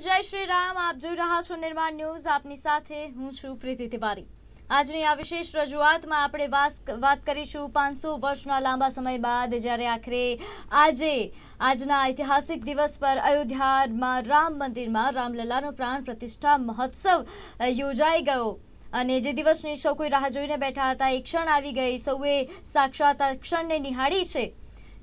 જય શ્રી રામ. આપ જોઈ રહ્યા છો નિર્માણ ન્યૂઝ. આપની સાથે હું છું પ્રીતિ તિવારી. આજની આ વિશેષ રજૂઆતમાં આપણે વાત કરીશું 500 વર્ષના લાંબા સમય બાદ જ્યારે આખરે આજના ઐતિહાસિક દિવસ પર અયોધ્યામાં રામ મંદિરમાં રામલલ્લાનો પ્રાણ પ્રતિષ્ઠા મહોત્સવ યોજાઈ ગયો અને જે દિવસની સૌ કોઈ રાહ જોઈને બેઠા હતા એ ક્ષણ આવી ગઈ. સૌએ સાક્ષાત આ ક્ષણને નિહાળી છે.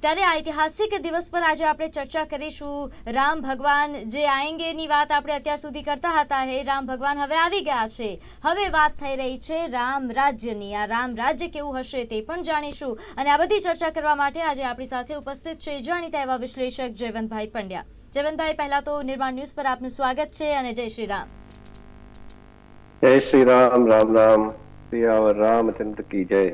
ત્યારે ઐતિહાસિક દિવસ પર આજે આપણે ચર્ચા કરીશું. રામ ભગવાન જે આएंगेની વાત આપણે અત્યાર સુધી કરતા હતા, હે રામ ભગવાન હવે આવી ગયા છે. હવે વાત થઈ રહી છે રામ રાજ્યની. આ રામ રાજ્ય કેવું હશે તે પણ જાણીશું અને આ બધી ચર્ચા કરવા માટે આજે આપણી સાથે ઉપસ્થિત છે જાણીતા એવા વિશ્લેષક જયવંતભાઈ પંડ્યા. જયવંતભાઈ, પહેલા તો નિર્માણ ન્યૂઝ પર આપનું સ્વાગત છે અને જય શ્રી રામ. જય શ્રી રામ. રામ રામ. સિયાવર રામચંદ્ર કી જય.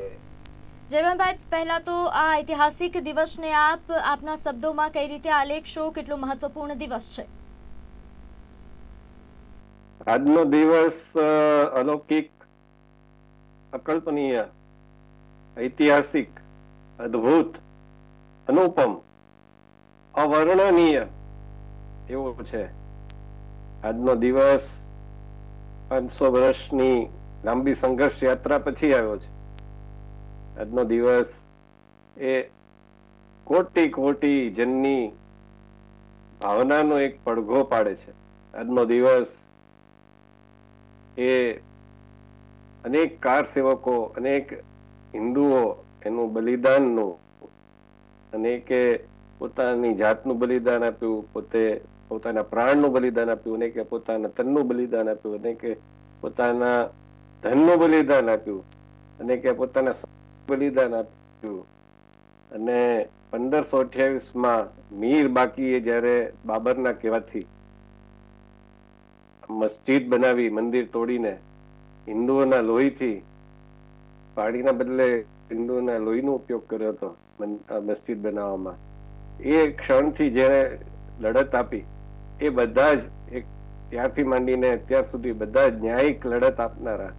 જયવંતભાઈ, પહેલા તો આ ઐતિહાસિક દિવસને આપના શબ્દોમાં કઈ રીતે આલેખશો? કેટલો મહત્વપૂર્ણ દિવસ છે આજનો દિવસ? અલૌકિક, અકલ્પનીય, ઐતિહાસિક, અદ્ભુત, અનુપમ, અવર્ણનીય એવો છે. આજનો દિવસ 500 વર્ષની લાંબી સંઘર્ષ યાત્રા પછી આવ્યો છે. આજનો દિવસ એ કોટી કોટી જનની ભાવનાનો એક પડઘો પાડે છે. આજનો દિવસ એ અનેક કાર સેવકો, અનેક હિન્દુઓ એનું બલિદાનનું, અનેકે પોતાની જાતનું બલિદાન આપ્યું, પોતાના પ્રાણનું બલિદાન આપ્યું, અનેકે પોતાના તનનું બલિદાન આપ્યું, અનેકે પોતાના ધનનું બલિદાન આપ્યું, અનેકે પોતાના બલિદાન આપ્યું. અને 1528માં મીર બાકીએ જયારે બાબરના કહેવાથી મસ્જિદ બનાવી, મંદિર તોડીને હિન્દુઓના લોહીથી, પાણીના બદલે હિન્દુઓના લોહીનો ઉપયોગ કર્યો હતો મસ્જિદ બનાવવામાં, એ ક્ષણથી જેને લડત આપી એ બધા જ ત્યારથી માંડીને અત્યાર સુધી બધા જ ન્યાયિક લડત આપનારા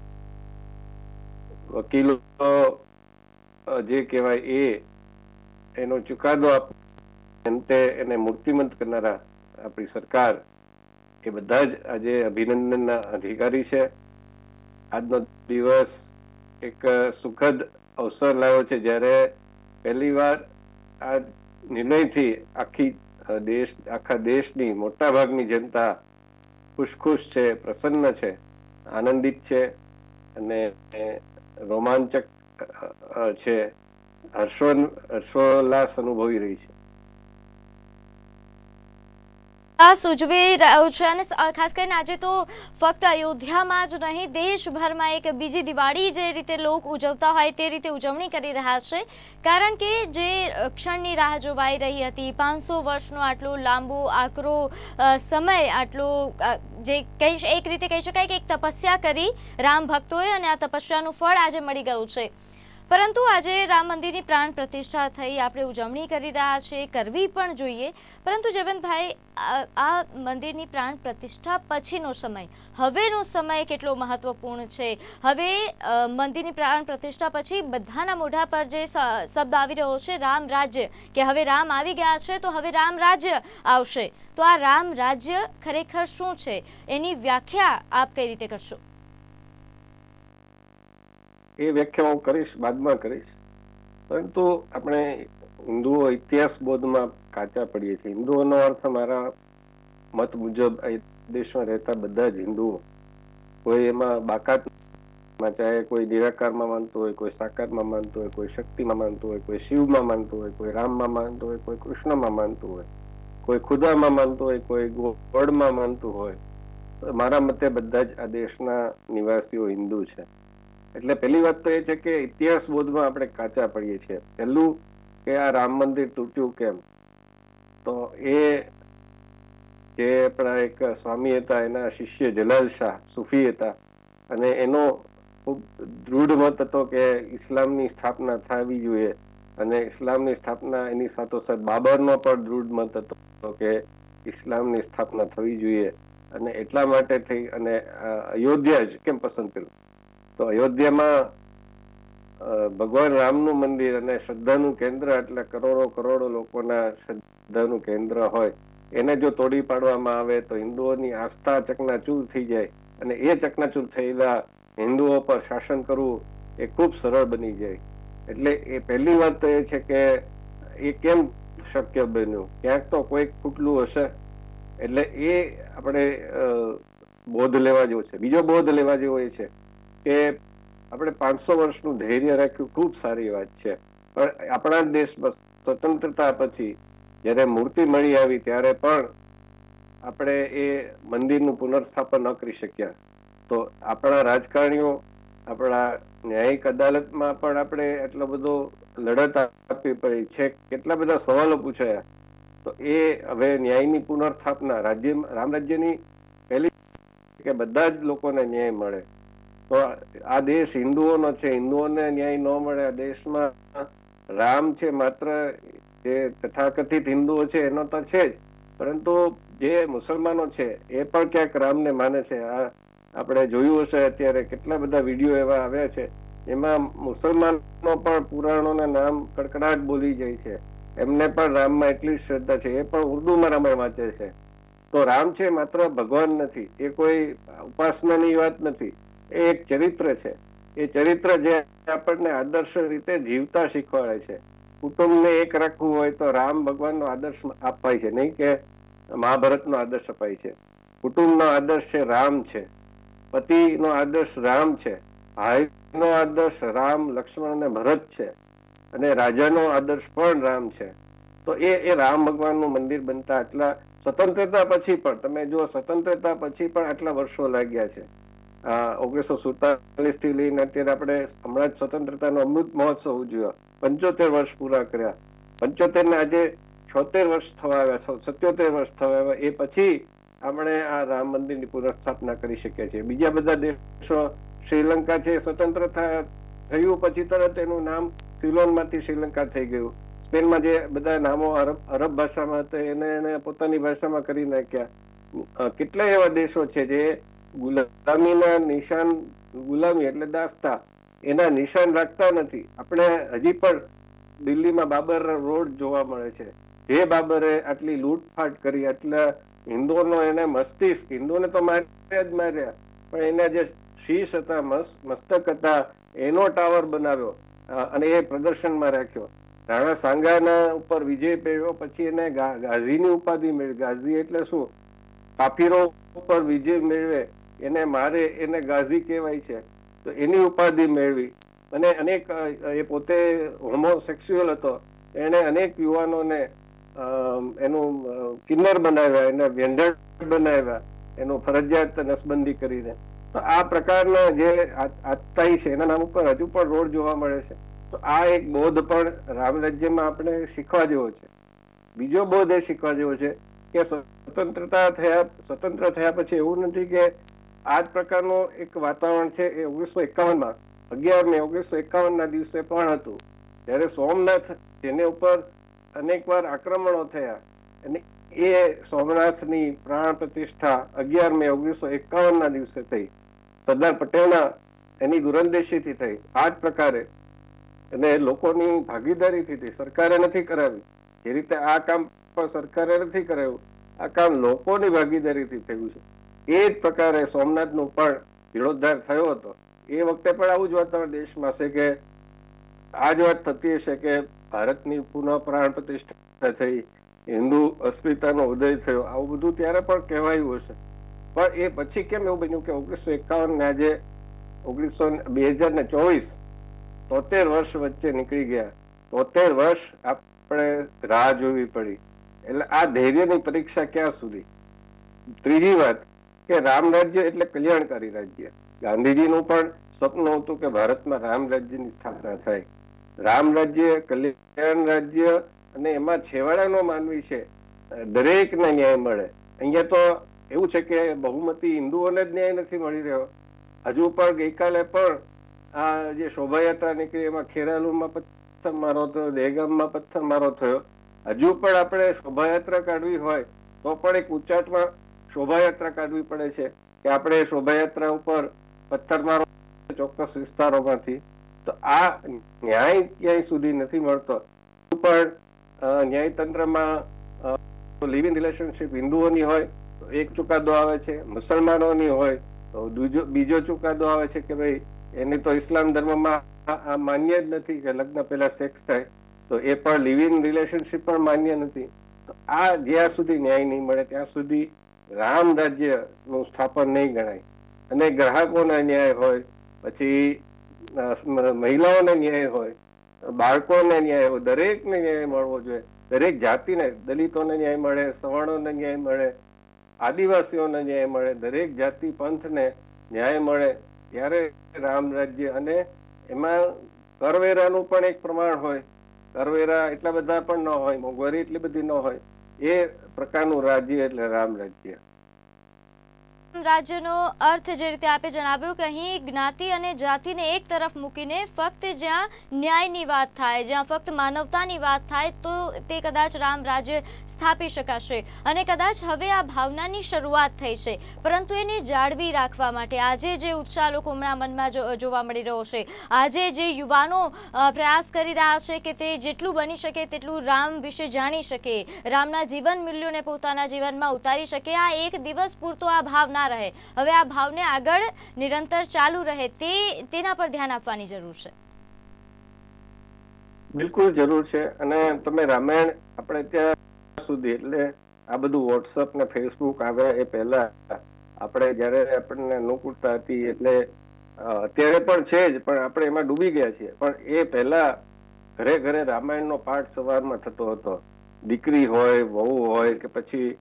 વકીલો, જે કહેવાય એનો ચુકાદો અંતે એને મૂર્તિમંત કરનારા આપણી સરકાર, એ બધા જ આજે અભિનંદનના અધિકારી છે. આજનો દિવસ એક સુખદ અવસર લાવ્યો છે જ્યારે પહેલી વાર આ નિર્ણયથી આખા દેશની મોટા ભાગની જનતા ખુશ છે, પ્રસન્ન છે, આનંદિત છે અને રોમાંચક છે, હર્ષોલ્લાસ અનુભવી રહી છે. ઉજવી રહ્યો છે અને ખાસ કરીને આજે તો ફક્ત અયોધ્યામાં જ નહીં, દેશભરમાં એક બીજી દિવાળી જે રીતે લોકો ઉજવતા હોય તે રીતે ઉજવણી કરી રહ્યા છે. કારણ કે જે ક્ષણની રાહ જોવાઈ રહી હતી, 500 વર્ષનો આટલો લાંબો આકરો સમય, આટલો જે એક રીતે કહી શકાય કે એક તપસ્યા કરી રામ ભક્તોએ અને આ તપસ્યાનું ફળ આજે મળી ગયું છે. પરંતુ આજે રામ મંદિરની પ્રાણ પ્રતિષ્ઠા થઈ, આપણે ઉજવણી કરી રહ્યા છીએ, કરવી પણ જોઈએ. પરંતુ જયવંતભાઈ, આ મંદિરની પ્રાણ પ્રતિષ્ઠા પછીનો સમય, હવેનો સમય કેટલો મહત્વપૂર્ણ છે? હવે મંદિરની પ્રાણ પ્રતિષ્ઠા પછી બધાના મોઢા પર જે શબ્દ આવી રહ્યો છે રામ રાજ્ય, કે હવે રામ આવી ગયા છે તો હવે રામ રાજ્ય આવશે. તો આ રામ રાજ્ય ખરેખર શું છે, એની વ્યાખ્યા આપ કઈ રીતે કરશો? એ વ્યાખ્યા હું કરીશ, બાદમાં કરીશ. પરંતુ આપણે હિન્દુઓ ઇતિહાસ બોધમાં કાચા પડીએ છીએ. હિન્દુઓનો અર્થ મારા મત મુજબ આ દેશમાં રહેતા બધા જ હિન્દુઓ, કોઈ એમાં બાકાતમાં, ચાહે કોઈ નિરાકારમાં માનતું હોય, કોઈ સાકારમાં માનતું હોય, કોઈ શક્તિમાં માનતું હોય, કોઈ શિવમાં માનતું હોય, કોઈ રામમાં માનતું હોય, કોઈ કૃષ્ણમાં માનતું હોય, કોઈ ખુદામાં માનતું હોય, કોઈ ગોડમાં માનતું હોય, મારા મતે બધા જ આ દેશના નિવાસીઓ હિન્દુ છે. એટલે પહેલી વાત તો એ છે કે ઇતિહાસ બોધમાં આપણે કાચા પડીએ છીએ. પહેલું કે આ રામ મંદિર તૂટ્યું કેમ? તો એ જે આપણા એક સ્વામી હતા, એના શિષ્ય જલાલ શાહ સુફી હતા, અને એનો ખૂબ દૃઢ મત હતો કે ઇસ્લામની સ્થાપના થવી જોઈએ. અને ઇસ્લામની સ્થાપના, એની સાથોસાથ બાબરનો પણ દૃઢ મત હતો કે ઇસ્લામની સ્થાપના થવી જોઈએ. અને એટલા માટે થઈ અને અયોધ્યા જ કેમ પસંદ કર્યું? તો અયોધ્યામાં ભગવાન રામનું મંદિર અને શ્રદ્ધાનું કેન્દ્ર, એટલે કરોડો લોકોના શ્રદ્ધાનું કેન્દ્ર હોય, એને જો તોડી પાડવામાં આવે તો હિન્દુઓની આસ્થા ચકનાચૂર થઈ જાય અને એ ચકનાચૂર થયેલા હિન્દુઓ પર શાસન કરવું એ ખૂબ સરળ બની જાય. એટલે એ પહેલી વાત તો એ છે કે એ કેમ શક્ય બન્યું, ક્યાંક તો કોઈક ખૂટલું હશે. એટલે એ આપણે બોધ લેવા જેવો છે. બીજો બોધ લેવા જેવો એ છે કે આપણે 500 વર્ષનું ધૈર્ય રાખ્યું, ખૂબ સારી વાત છે, પણ આપણા દેશમાં સ્વતંત્રતા પછી જ્યારે મૂર્તિ મળી આવી ત્યારે પણ આપણે એ મંદિરનું પુનર્સ્થાપન ન કરી શક્યા. તો આપણા રાજકારણીઓ, આપણા ન્યાયિક અદાલતમાં પણ આપણે એટલો બધો લડત આપવી પડી છે, કેટલા બધા સવાલો પૂછાયા. તો એ હવે ન્યાયની પુનર્સ્થાપના, રામ રાજ્યની પહેલી કે બધા જ લોકોને ન્યાય મળે. તો આ દેશ હિન્દુઓનો છે, હિન્દુઓને ન્યાય ન મળે. આ દેશમાં રામ છે, માત્ર જે તથાકથિત હિન્દુઓ છે એનો તો છે જ, પરંતુ જે મુસલમાનો છે એ પણ ક્યાંક રામને માને છે. આ આપણે જોયું હશે અત્યારે કેટલા બધા વિડીયો એવા આવ્યા છે એમાં મુસલમાનો પણ પુરાણોના નામ કડકડાટ બોલી જાય છે. એમને પણ રામમાં એટલી શ્રદ્ધા છે, એ પણ ઉર્દુમાં રામાયણ વાંચે છે. તો રામ છે માત્ર ભગવાન નથી, એ કોઈ ઉપાસનાની વાત નથી, એ એક ચરિત્ર છે. એ ચરિત્ર જે આપણને આદર્શ રીતે જીવતા શીખવાડે છે. કુટુંબને એક રાખવું હોય તો રામ ભગવાનનો આદર્શ અપાય છે, નહીં કે મહાભારતનો આદર્શ અપાય છે. કુટુંબનો આદર્શ છે રામ છે, પતિનો આદર્શ રામ છે, ભાઈનો આદર્શ રામ, લક્ષ્મણ અને ભરત છે, અને રાજાનો આદર્શ પણ રામ છે. તો એ રામ ભગવાનનું મંદિર બનતા આટલા સ્વતંત્રતા પછી પણ, તમે જો સ્વતંત્રતા પછી પણ આટલા વર્ષો લાગ્યા છે. 1947 થી લઈને અત્યારે આપણે હમણાં જ સ્વતંત્રતાનો અમૃત મહોત્સવ ઉજવ્યો, 75 વર્ષ પૂરા કર્યા. 75 ને આજે 76 વર્ષ થવા આવ્યા, 77 વર્ષ થવા આવ્યા. એ પછી આપણે આ રામ મંદિરની પુનઃસ્થાપના કરી શકીએ છીએ. બીજા બધા દેશો, શ્રીલંકા છે, સ્વતંત્ર થયું પછી તરત એનું નામ સિલોનમાંથી શ્રીલંકા થઈ ગયું. સ્પેનમાં જે બધા નામો અરબ ભાષામાં હતા એને પોતાની ભાષામાં કરી નાખ્યા. કેટલા એવા દેશો છે જે ગુલામીના નિશાન, ગુલામી એટલે દાસતા, એના નિશાન રાખતા નથી. આપણે હજી પણ દિલ્હીમાં બાબર રોડ જોવા મળે છે. જે બાબરે આટલી લૂંટફાટ કરી, આટલા હિન્દુઓનો એને મસ્તિષ્ક, હિન્દુઓને તો માર્યા જ માર્યા, પણ એના જે શીશ હતા, મસ્તક હતા, એનો ટાવર બનાવ્યો અને એ પ્રદર્શનમાં રાખ્યો. રાણા સાંગાના ઉપર વિજય મેળવ્યો, પછી એને ગાઝીની ઉપાધિ મેળવી. ગાઝી એટલે શું? કાફીરો ઉપર વિજય મેળવે એને મારે, એને ગાઝી કહેવાય છે. તો એની ઉપાધિ મેળવી. અને અનેક, એ પોતે હોમોસેક્સ્યુઅલ હતો, એને અનેક યુવાનોને એનું કિન્નર બનાવ્યા, એને વ્યંઢળ બનાવ્યા, એનું ફરજિયાત નસબંધી કરીને. તો આ પ્રકારના જે આતતાઈ છે એના નામ ઉપર હજુ પણ રોડ જોવા મળે છે. તો આ એક બોધ પણ રામ રાજ્યમાં આપણે શીખવા જેવો છે. બીજો બોધ એ શીખવા જેવો છે કે સ્વતંત્ર થયા પછી એવું નથી કે આ જ પ્રકારનું એક વાતાવરણ છે. એ 1951માં 11 મે 1951 ના દિવસે પણ હતું, જ્યારે સોમનાથ, જેને ઉપર અનેકવાર આક્રમણો થયા, અને એ સોમનાથની પ્રાણ પ્રતિષ્ઠા 11 મે 1951 ના દિવસે થઈ. સરદાર પટેલના એની દૂરંદેશીથી થઈ. આ જ પ્રકારે અને લોકોની ભાગીદારીથી થઈ. સરકારે નથી કરાવી. જે રીતે આ કામ પણ સરકારે નથી કરાવ્યું, આ કામ લોકોની ભાગીદારીથી થયું છે. એ જ પ્રકારે સોમનાથનું પણ જીર્ણોદ્ધાર થયો હતો. એ વખતે પણ આવું જ વાતાવરણ દેશમાં છે કે આ જ વાત થતી હશે કે ભારતની પુનઃ પ્રાણ પ્રતિષ્ઠા થઈ, હિન્દુ અસ્મિતાનો ઉદય થયો, આવું બધું ત્યારે પણ કહેવાયું હશે. પણ એ પછી કેમ એવું બન્યું કે 1951 ને આજે 2024, 73 વર્ષ વચ્ચે નીકળી ગયા. 73 વર્ષ આપણે રાહ જોવી પડી. એટલે આ ધૈર્યની પરીક્ષા ક્યાં સુધી? ત્રીજી વાત કે રામ રાજ્ય એટલે કલ્યાણકારી રાજ્ય. ગાંધીજીનું પણ સપનું હતું કે ભારતમાં રામ રાજ્યની સ્થાપના થાય. રામ રાજ્ય, કલ્યાણ રાજ્ય, અને એમાં છેવાડાનો માનવી છે, દરેકને ન્યાય મળે. અહીંયા તો એવું છે કે બહુમતી હિન્દુઓને જ ન્યાય નથી મળી રહ્યો. હજુ પણ ગઈકાલે પણ આ જે શોભાયાત્રા નીકળી એમાં ખેરાલુમાં પથ્થરમારો થયો, દહેગામમાં પથ્થરમારો થયો. હજુ પણ આપણે શોભાયાત્રા કાઢવી હોય તો પણ એક ઉચ્ચાટમાં શોભાયાત્રા કાઢવી પડે છે કે આપણે શોભાયાત્રા ઉપર પથ્થરમારો ચોક્કસ વિસ્તારોમાંથી. તો આ ન્યાય ક્યાંય સુધી નથી મળતો. પણ ન્યાયતંત્રમાં લિવ ઇન રિલેશનશિપ હિન્દુઓની હોય તો એક ચુકાદો આવે છે, મુસલમાનોની હોય તો બીજો ચુકાદો આવે છે કે ભાઈ એની તો ઇસ્લામ ધર્મમાં આ માન્ય જ નથી કે લગ્ન પહેલા સેક્સ થાય, તો એ પણ લિવ ઇન રિલેશનશિપ પણ માન્ય નથી. તો આ જ્યાં સુધી ન્યાય નહીં મળે ત્યાં સુધી રામ રાજ્યનું સ્થાપન નહીં ગણાય. અને ગ્રાહકોને ન્યાય હોય, પછી મહિલાઓને ન્યાય હોય, બાળકોને ન્યાય હોય, દરેકને ન્યાય મળવો જોઈએ. દરેક જાતિને, દલિતોને ન્યાય મળે, સવર્ણોને ન્યાય મળે, આદિવાસીઓને ન્યાય મળે, દરેક જાતિ પંથને ન્યાય મળે ત્યારે રામ રાજ્ય. અને એમાં કરવેરાનું પણ એક પ્રમાણ હોય. કરવેરા એટલા બધા પણ ન હોય, મોંઘવારી એટલી બધી ન હોય. એ પ્રકારનું રાજ્ય એટલે રામ રાજ્ય. રાજ્યનો અર્થ જે રીતે આપે જણાવ્યું કે અહીં જ્ઞાતિ અને જાતિને એક તરફ મૂકીને ફક્ત જ્યાં ન્યાયની વાત થાય, જ્યાં ફક્ત માનવતાની વાત થાય તો તે કદાચ રામ રાજ્ય સ્થાપી શકાશે. અને કદાચ હવે આ ભાવનાની શરૂઆત થઈ છે, પરંતુ એને જાળવી રાખવા માટે આજે જે ઉત્સાહ લોકોના મનમાં જોવા મળી રહ્યો છે, આજે જે યુવાનો પ્રયાસ કરી રહ્યા છે કે તે જેટલું બની શકે તેટલું રામ વિશે જાણી શકે, રામના જીવન મૂલ્યોને પોતાના જીવનમાં ઉતારી શકે, આ એક દિવસ પૂરતો આ ભાવના રહે. હવે આ ભાવને આગળ નિરંતર ચાલુ રહે તેના પર ધ્યાન આપવાની જરૂર છે. બિલકુલ જરૂર છે. અને તમે રામાયણ આપણે ત્યાં સુધી એટલે આ બધું વોટ્સઅપ ને ફેસબુક આવે એ પહેલા આપણે જયારે આપણને અનુકૂળતા હતી, એટલે અત્યારે પણ છે જ, પણ આપણે એમાં ડૂબી ગયા છીએ. પણ એ પહેલા ઘરે ઘરે રામાયણનો પાઠ સવારમાં થતો હતો. દીકરી હોય, વહુ હોય કે પછી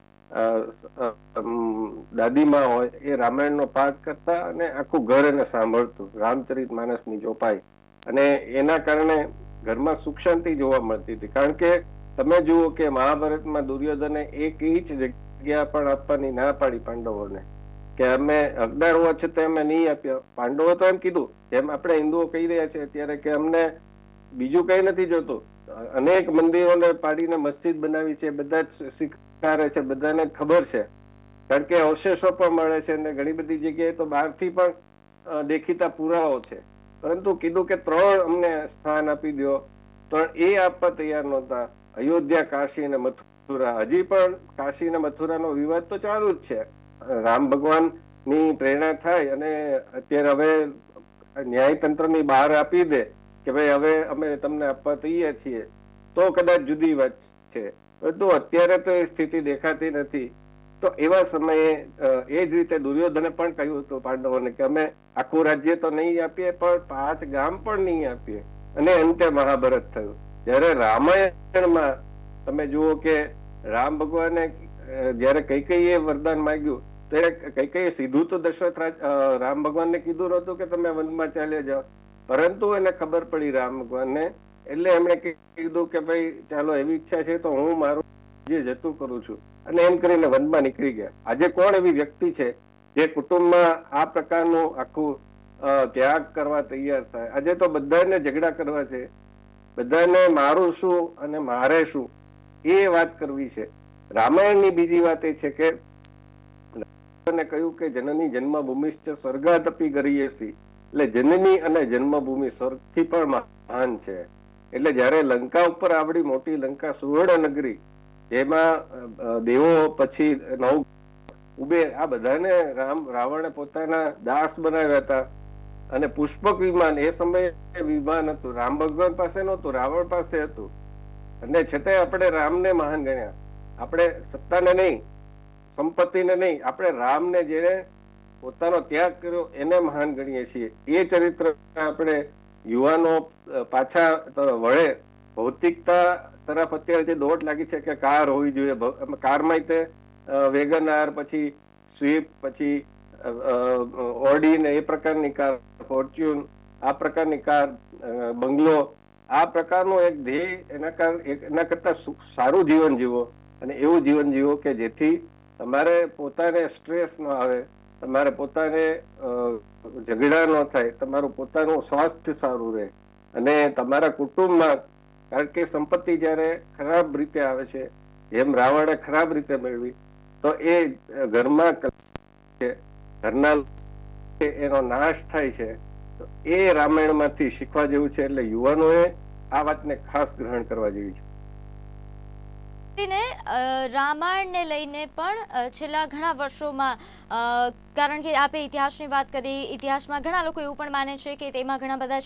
દાદીમાં હોય, એ રામાયણનો પાઠ કરતા અને આખું ઘર એને સાંભળતું, રામચરિત માનસની ચોપાઈ. અને એના કારણે ઘરમાં સુખ શાંતિ જોવા મળતી હતી. કારણ કે તમે જુઓ કે મહાભારતમાં દુર્યોધને એક ઇંચ જગ્યા પણ આપવાની ના પાડી પાંડવોને, કે અમે હકદાર હોવા છતાં અમે નહીં આપ્યા. પાંડવો તો એમ કીધું, જેમ આપણે હિન્દુઓ કહી રહ્યા છે અત્યારે કે અમને બીજું કઈ નથી જોતું, અનેક મંદિરોને પાડીને મસ્જિદ બનાવી છે, બધા જ સ્વીકારે છે, બધાને ખબર છે, કારણ કે અવશેષો પણ મળે છે અને ઘણી બધી જગ્યાએ તો બહારથી પણ દેખીતા પુરાવો છે. પરંતુ કીધું કે 3 અમને સ્થાન આપી દો, પણ એ આપવા તૈયાર નહોતા. અયોધ્યા, કાશી અને મથુરા. હજી પણ કાશી અને મથુરાનો વિવાદ તો ચાલુ જ છે. રામ ભગવાન ની પ્રેરણા થાય અને અત્યારે હવે ન્યાયતંત્રની બહાર આપી દે કે ભાઈ હવે અમે તમને આપવા તૈયાર છીએ, તો કદાચ જુદી વાત છે. પરંતુ અત્યારે તો એ સ્થિતિ દેખાતી નથી. તો એવા સમયે એ જ રીતે દુર્યોધને પણ કહ્યું હતું પાંડવોને કે અમે આખું રાજ્ય તો નહીં આપીએ, પણ 5 ગામ પણ નહીં આપીએ. અને અંતે મહાભારત થયું. જયારે રામાયણમાં તમે જુઓ કે રામ ભગવાને જયારે કૈકેયીએ વરદાન માંગ્યું, ત્યારે કૈકેયીએ સીધું તો દશરથ રામ ભગવાનને કીધું નહોતું કે તમે વનમાં ચાલ્યા જાઓ, પરંતુ એને ખબર પડી રામ ભગવાનને, એટલે એમણે કીધું કે ભાઈ ચાલો એવી ઈચ્છા છે તો હું મારું જે જતું કરું છું, અને એમ કરીને વનમાં નીકળી ગયા. આજે કોણ એવી વ્યક્તિ છે જે કુટુંબમાં આ પ્રકારનું આખું ત્યાગ કરવા તૈયાર થાય? આજે તો બધાને ઝઘડા કરવા છે, બધાને મારું શું અને મારે શું એ વાત કરવી છે. રામાયણની બીજી વાત એ છે કે કહ્યું કે જનની જન્મભૂમિશ્ચ સ્વર્ગાદપી ગરીયસી, એટલે જનની અને જન્મભૂમિ સ્વર્ગથી પણ મહાન છે. એટલે જયારે લંકા ઉપર આવડી મોટી લંકા, સુવર્ણ નગરી, જેમાં દેવો પછી 9 કુબેર, આ બધાને રાવણે પોતાના દાસ બનાવ્યા હતા. અને પુષ્પક વિમાન, એ સમયે વિમાન હતું, રામ ભગવાન પાસે નહોતું, રાવણ પાસે હતું. અને છતાંય આપણે રામને મહાન ગણ્યા. આપણે સત્તાને નહીં, સંપત્તિને નહીં, આપણે રામને, જેને પોતાનો ત્યાગ કર્યો, એને મહાન ગણીએ છીએ. એ ચરિત્ર આપણે યુવાનો પાછા વળે. ભૌતિકતા તરફ અત્યારે જે દોટ લાગી છે કે કાર હોવી જોઈએ, કારમાં તે વેગનાર, પછી સ્વિફ્ટ, પછી ઓડી ને એ પ્રકારની કાર, ફોર્ચ્યુન, આ પ્રકારની કાર, બંગલો, આ પ્રકારનો એક ધ્યેય, એના કરતા સારું જીવન જીવો. અને એવું જીવન જીવો કે જેથી તમારે પોતાને સ્ટ્રેસ ન આવે, તમારે પોતાને ઝઘડા ન થાય, તમારું પોતાનું સ્વાસ્થ્ય સારું રહે, અને તમારા કુટુંબમાં, કારણ કે સંપત્તિ જયારે ખરાબ રીતે આવે છે, જેમ રાવણે ખરાબ રીતે મેળવી, તો એ ઘરમાં ઘરના એનો નાશ થાય છે. તો એ રામાયણમાંથી શીખવા જેવું છે. એટલે યુવાનોએ આ વાતને ખાસ ગ્રહણ કરવા જેવી છે. કરીને રામાયણને લઈને પણ છેલ્લા ઘણા વર્ષોમાં કારણ કે આપે ઇતિહાસની વાત કરી, ઇતિહાસમાં ઘણા લોકો એવું પણ માને છે કે તેમાં ઘણા બધા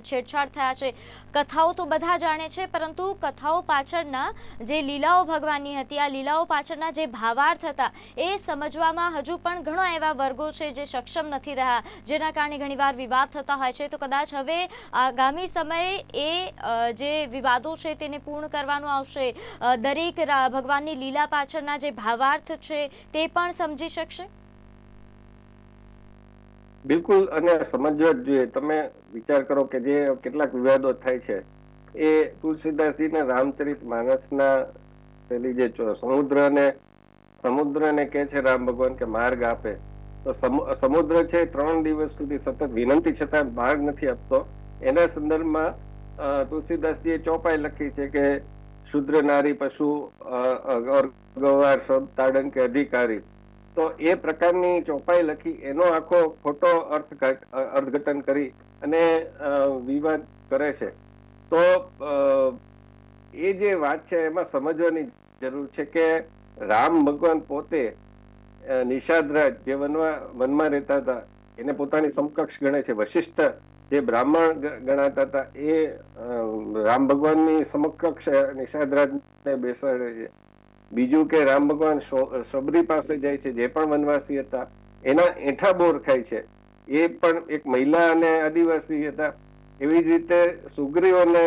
છેડછાડ થયા છે. કથાઓ તો બધા જાણે છે, પરંતુ કથાઓ પાછળના જે લીલાઓ ભગવાનની હતી, આ લીલાઓ પાછળના જે ભાવાર્થ હતા એ સમજવામાં હજુ પણ ઘણા એવા વર્ગો છે જે સક્ષમ નથી રહ્યા, જેના કારણે ઘણીવાર વિવાદ થતા હોય છે. તો કદાચ હવે આગામી સમયે એ જે વિવાદો છે તેને પૂર્ણ કરવાનું આવશે. દરેક ભગવાનની લીલા પાછળના જે ભાવાર્થ છે તે પણ સમજી શકશે. બિલકુલ, અને સમજવા જ જોઈએ. તમે વિચાર કરો કે જે કેટલાક વિવાદો થાય છે એ તુલસીદાસજીને રામચરિત માનસના પેલી જે સમુદ્રને કહે છે રામ ભગવાન કે માર્ગ આપે, તો સમુદ્ર છે 3 દિવસ સુધી સતત વિનંતી છતાં માર્ગ નથી આપતો. એના સંદર્ભમાં તુલસીદાસજીએ ચોપાઈ લખી છે કે શુદ્ર નારી પશુ ગવાર સબ તાડન કે અધિકારી. તો એ પ્રકારની ચોપાઈ લખી, એનો આખો ખોટો અર્થઘટન કરી અને વિવાદ કરે છે. તો એ જે વાત છે એમાં સમજવાની જરૂર છે કે રામ ભગવાન પોતે નિષાદરાજ જે વનમાં રહેતા હતા એને પોતાની સમકક્ષ ગણે છે. વશિષ્ઠ જે બ્રાહ્મણ ગણાતા હતા એ રામ ભગવાનની સમકક્ષ નિષાદરાજને બેસાડે છે. બીજું કે રામ ભગવાન સબરી પાસે જાય છે, જે પણ વનવાસી હતા, એના એઠા બોર ખાય છે, એ પણ એક મહિલા અને આદિવાસી હતા. એવી જ રીતે સુગ્રીવ અને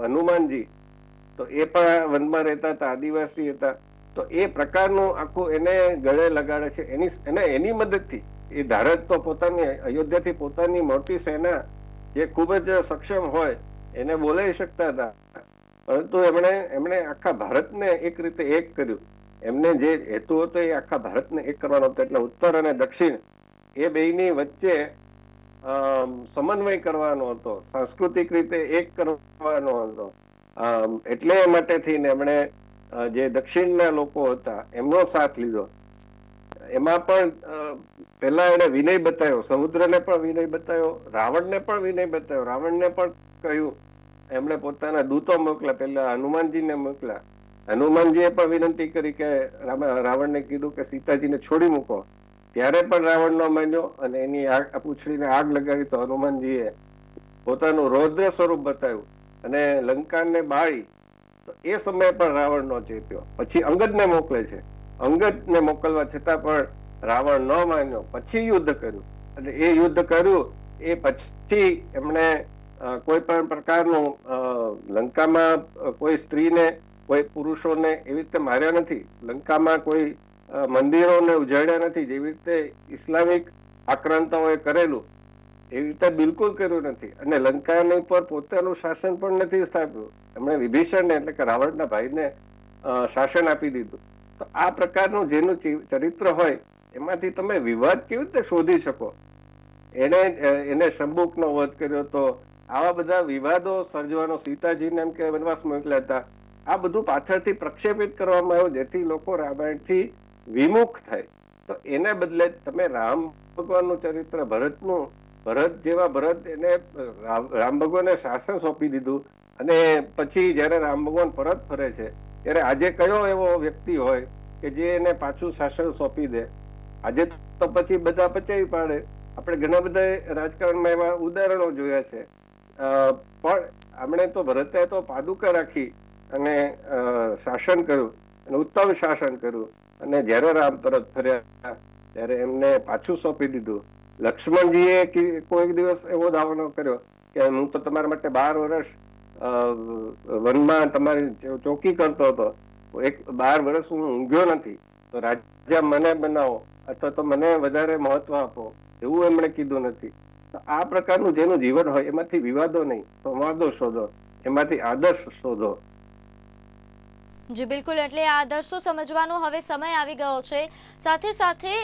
હનુમાનજી, તો એ પણ વનમાં રહેતા હતા, આદિવાસી હતા. તો એ પ્રકારનું આખું એને ગળે લગાડે છે. એની મદદથી એ ધારક તો પોતાની અયોધ્યાથી પોતાની મોટી સેના જે ખૂબ જ સક્ષમ હોય એને બોલાવી શકતા હતા, પરંતુ એમણે આખા ભારતને એક રીતે એક કર્યું. એમને જે હેતુ હતો એ આખા ભારતને એક કરવાનો હતો. એટલે ઉત્તર અને દક્ષિણ એ બેયની વચ્ચે સમન્વય કરવાનો હતો, સાંસ્કૃતિક રીતે એક કરવાનો હતો. એટલે માટે થઈને એમણે જે દક્ષિણના લોકો હતા એમનો સાથ લીધો. એમાં પણ પહેલા એને વિનય બતાવ્યો, સમુદ્રને પણ વિનય બતાવ્યો, રાવણને પણ વિનય બતાવ્યો. રાવણને પણ કહ્યું, એમણે પોતાના દૂતો મોકલ્યા, પહેલા હનુમાનજીને મોકલ્યા. હનુમાનજીએ પણ વિનંતી કરી કે રાવણને કીધું કે સીતાજીને છોડી મૂકો, ત્યારે પણ રાવણ ન માન્યો અને એની પૂંછડીને આગ લગાવી. તો હનુમાનજીએ પોતાનું રૌદ્ર સ્વરૂપ બતાવ્યું અને લંકાને બાળી. તો એ સમયે પણ રાવણ નો ચેત્યો. પછી અંગદને મોકલે છે, અંગદને મોકલવા છતાં પણ રાવણ ન માન્યો. પછી યુદ્ધ કર્યું, અને એ યુદ્ધ કર્યું એ પછી એમણે કોઈ પણ પ્રકારનું લંકામાં કોઈ સ્ત્રીને, કોઈ પુરુષોને એવી રીતે માર્યા નથી. લંકામાં કોઈ મંદિરોને ઉજાડ્યા નથી, જેવી રીતે ઇસ્લામિક આક્રાંતાઓએ કરેલું એવી રીતે બિલકુલ કર્યું નથી. અને લંકાની ઉપર પોતાનું શાસન પણ નથી સ્થાપ્યું. એમણે વિભીષણને એટલે કે રાવણના ભાઈને શાસન આપી દીધું. તો આ પ્રકારનું જેનું ચરિત્ર હોય એમાંથી તમે વિવાદ કેવી રીતે શોધી શકો? એને શંભુકનો વધ કર્યો તો આવા બધા વિવાદો સર્જવાનો, સીતાજીને એમ કે વનવાસ મોકલ્યા હતા, આ બધું પાછળથી પ્રક્ષેપિત કરવામાં આવ્યું જેથી લોકો રામાયણથી વિમુખ થાય. તો એને બદલે તમે રામ ભગવાનનું ચરિત્ર, ભરત એને રામ ભગવાને શાસન સોંપી દીધું. અને પછી જયારે રામ ભગવાન પરત ફરે છે ત્યારે આજે કયો એવો વ્યક્તિ હોય કે જે એને પાછું શાસન સોંપી દે? આજે તો પછી બધા પચાવી પાડે. આપણે ઘણા બધા રાજકારણમાં એવા ઉદાહરણો જોયા છે. પણ આપણે તો ભરતે તો પાદુકા રાખી અને શાસન કર્યું, અને ઉત્તમ શાસન કર્યું. અને જયારે રામ પરત ફર્યા ત્યારે એમને પાછું સોંપી દીધું. લક્ષ્મણજીએ કોઈ દિવસ એવો દાવો ન કર્યો કે હું તો તમારા માટે 12 વર્ષ વનમાં તમારી ચોકી કરતો હતો, 12 વર્ષ હું ઊંઘ્યો નથી, તો રાજા મને બનાવો અથવા તો મને વધારે મહત્વ આપો, એવું એમણે કીધું નથી. તો આ પ્રકારનું જેનું જીવન હોય એમાંથી વિવાદો નહીં, સંવાદો શોધો, એમાંથી આદર્શ શોધો. જી બિલકુલ, એટલે આ આદર્શો સમજવાનો હવે સમય આવી ગયો છે. સાથે સાથે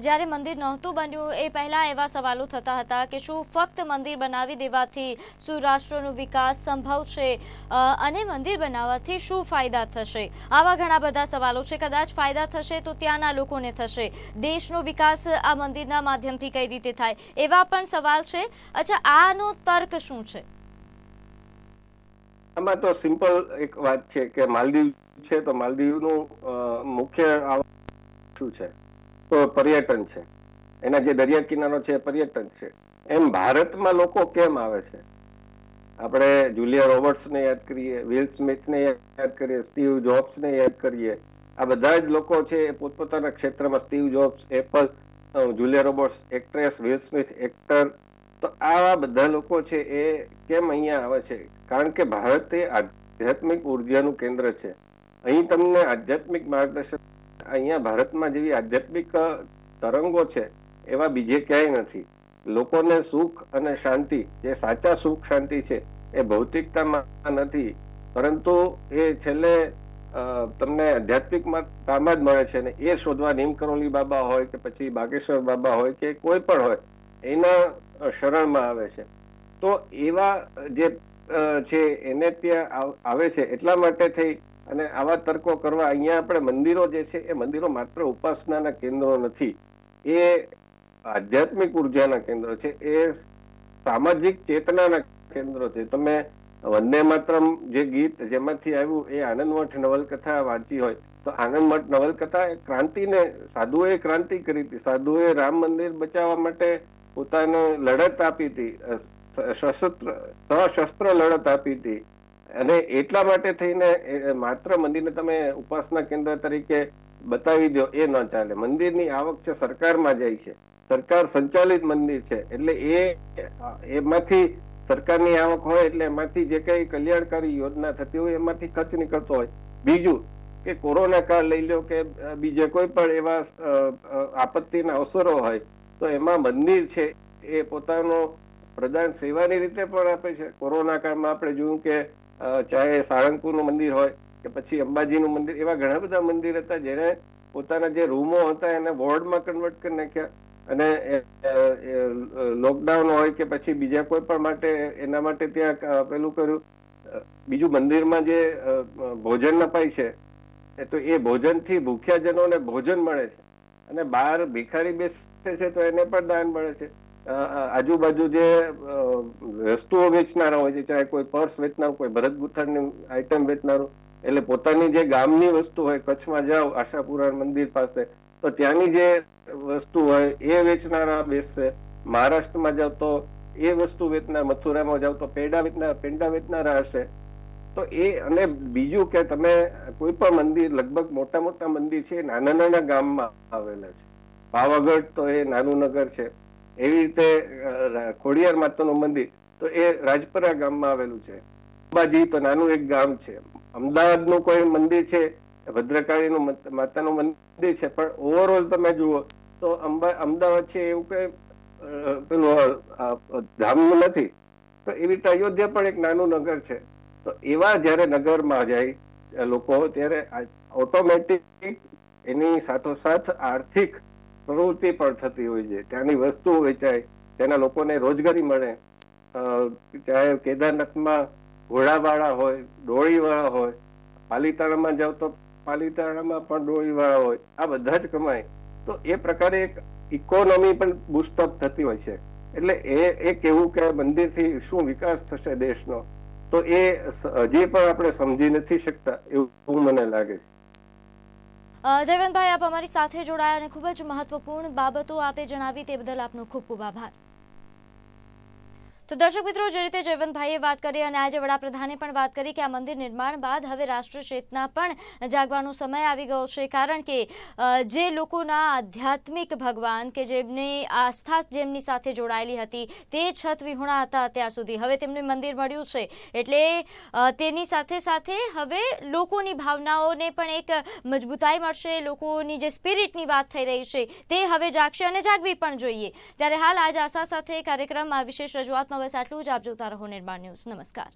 જ્યારે મંદિર નહોતું બન્યું એ પહેલાં એવા સવાલો થતા હતા કે શું ફક્ત મંદિર બનાવી દેવાથી શું રાષ્ટ્રનો વિકાસ સંભવ છે, અને મંદિર બનાવવાથી શું ફાયદા થશે? આવા ઘણા બધા સવાલો છે. કદાચ ફાયદા થશે તો ત્યાંના લોકોને થશે, દેશનો વિકાસ આ મંદિરના માધ્યમથી કઈ રીતે થાય, એવા પણ સવાલ છે. અચ્છા, આનો તર્ક શું છે? આમાં તો સિમ્પલ એક વાત છે કે માલદીવ છે તો માલદીવનું મુખ્ય આવક શું છે તો પર્યટન છે. એના જે દરિયા કિનારો છે પર્યટન છે. એમ ભારતમાં લોકો કેમ આવે છે? આપણે જુલિયા રોબર્ટ્સને યાદ કરીએ, વિલ સ્મિથને યાદ કરીએ, સ્ટીવ જોબ્સને યાદ કરીએ. આ બધા જ લોકો છે એ પોતપોતાના ક્ષેત્રમાં, Steve jobs, Apple, Julia Roberts actress, will Smith actor, તો આવા બધા લોકો છે એ કેમ અહીંયા આવે છે? કારણ કે ભારત એ આધ્યાત્મિક ઉર્જાનું કેન્દ્ર છે. અહીં તમને આધ્યાત્મિક માર્ગદર્શન, અહીંયા ભારતમાં જેવી આધ્યાત્મિક તરંગો છે એવા બીજે ક્યાંય નથી. લોકોને સુખ અને શાંતિ, જે સાચા સુખ શાંતિ છે એ ભૌતિકતામાં નથી, પરંતુ એ છેલ્લે તમને આધ્યાત્મિકતામાં જ મળે છે. ને એ શોધવા નીમ કરોલી બાબા હોય કે પછી બાગેશ્વર બાબા હોય કે કોઈ પણ હોય, એના શરણમાં આવે છે. તો એવા જે છે એને ત્યાં આવે છે. એટલા માટે થઈ અને આવા તર્કો કરવા અહીંયા આપણે મંદિરો જે છે એ મંદિરો માત્ર ઉપાસનાના કેન્દ્રો નથી, એ આધ્યાત્મિક ઉર્જાના કેન્દ્રો છે, એ સામાજિક ચેતનાના કેન્દ્રો છે. તમે વંદે માતરમ જે ગીત જેમાંથી આવ્યું એ આનંદમઠ નવલકથા વાંચી હોય તો આનંદમઠ નવલકથા એ ક્રાંતિને, સાધુએ ક્રાંતિ કરી હતી. સાધુએ રામ મંદિર બચાવવા માટે પોતાને લડત આપી હતી, સશસ્ત્ર લડત આપી હતી. અને એટલા માટે થઈને માત્ર મંદિરને તમે ઉપાસના કેન્દ્ર તરીકે બતાવી દો એ ન ચાલે. મંદિરની આવક છે સરકારમાં જાય છે, સરકાર સંચાલિત મંદિર છે, એટલે એમાંથી સરકારની આવક હોય એટલે એમાંથી જે કઈ કલ્યાણકારી યોજના થતી હોય એમાંથી ખર્ચ નીકળતો હોય. બીજું કે કોરોના કાળ લઈ લો કે બીજે કોઈ પણ એવા આપત્તિના અવસરો હોય તો એમાં મંદિર છે એ પોતાનો પ્રદાન સેવાની રીતે પણ આપે છે. કોરોના કાળમાં આપણે જોયું કે ચાહે સાળંગપુરનું મંદિર હોય કે પછી અંબાજીનું મંદિર, એવા ઘણા બધા મંદિર હતા જેને પોતાના જે રૂમો હતા એને વોર્ડમાં કન્વર્ટ કરી નાખ્યા. અને લોકડાઉન હોય કે પછી બીજા કોઈ પણ માટે એના માટે ત્યાં પેલું કર્યું. બીજું મંદિરમાં જે ભોજન અપાય છે તો એ ભોજનથી ભૂખ્યા જનોને ભોજન મળે છે, અને બહાર ભિખારી બેસે છે તો એને પણ દાન મળે છે. આજુબાજુ જે વસ્તુઓ વેચનારા હોય છે, ચાહે કોઈ પર્સ વેચનારું, કોઈ ભરત ગૂંથણની આઈટમ વેચનારું, એટલે પોતાની જે ગામની વસ્તુ હોય, કચ્છમાં જાઓ આશાપુરા મંદિર પાસે તો ત્યાંની જે વસ્તુ હોય એ વેચનારા બેસશે. મહારાષ્ટ્રમાં જાવ તો એ વસ્તુ વેચનાર, મથુરામાં જાવ તો પેંડા વેચનારા હશે. તો એ, અને બીજું કે તમે કોઈ પણ મંદિર, લગભગ મોટા મોટા મંદિર છે નાના નાના ગામમાં આવેલા છે. પાવાગઢ તો એ નાનું નગર છે. એવી રીતે ખોડિયાર માતાનું મંદિર તો એ રાજપરા ગામમાં આવેલું છે. અંબાજી તો નાનું એક ગામ છે. અમદાવાદનું કોઈ મંદિર છે, ભદ્રકાળીનું માતાનું મંદિર છે, પણ ઓવરઓલ તમે જુઓ તો અમદાવાદ છે એવું કઈ પેલું ધામનું નથી. તો એવી રીતે અયોધ્યા પણ એક નાનું નગર છે. તો એવા જયારે નગરમાં જાય લોકો ત્યારે ઓટોમેટિક એની સાથોસાથ આર્થિક પ્રવૃત્તિ પણ થતી હોય છે. ત્યાંની વસ્તુઓ વેચાય, ત્યાંના લોકોને રોજગારી મળે. ચાહે કેદારનાથમાં ઘોડાવાળા હોય, ડોળીવાળા હોય, પાલીતાણામાં જાવ તો પાલીતાણામાં પણ ડોળીવાળા હોય, આ બધા જ કમાય. તો એ પ્રકારે એક ઇકોનોમી પણ બુસ્ટઅપ થતી હોય છે. એટલે એ કેવું કે મંદિરથી શું વિકાસ થશે દેશનો, તો એ હજી પણ આપણે સમજી નથી શકતા એવું મને લાગે છે. જયવંતભાઈ, આપ અમારી સાથે જોડાયા અને ખૂબ જ મહત્વપૂર્ણ બાબતો આપે જણાવી તે બદલ આપનો ખૂબ ખૂબ આભાર. તો દર્શક મિત્રો, જે રીતે જયવંતભાઈએ વાત કરી અને આજે વડાપ્રધાને પણ વાત કરી કે આ મંદિર નિર્માણ બાદ હવે રાષ્ટ્રીય ચેતના પણ જાગવાનો સમય આવી ગયો છે. કારણ કે જે લોકોના આધ્યાત્મિક ભગવાન કે જેમની આસ્થા જેમની સાથે જોડાયેલી હતી તે છત વિહોણા હતા અત્યાર સુધી, હવે તેમને મંદિર મળ્યું છે. એટલે તેની સાથે સાથે હવે લોકોની ભાવનાઓને પણ એક મજબૂતાઈ મળશે. લોકોની જે સ્પિરિટની વાત થઈ રહી છે તે હવે જાગશે અને જાગવી પણ જોઈએ. ત્યારે હાલ આજ આશા સાથે કાર્યક્રમમાં વિશેષ રજૂઆતમાં બસ આટલું જ. આપ જોતા રહો નિર્માણ ન્યૂઝ. નમસ્કાર.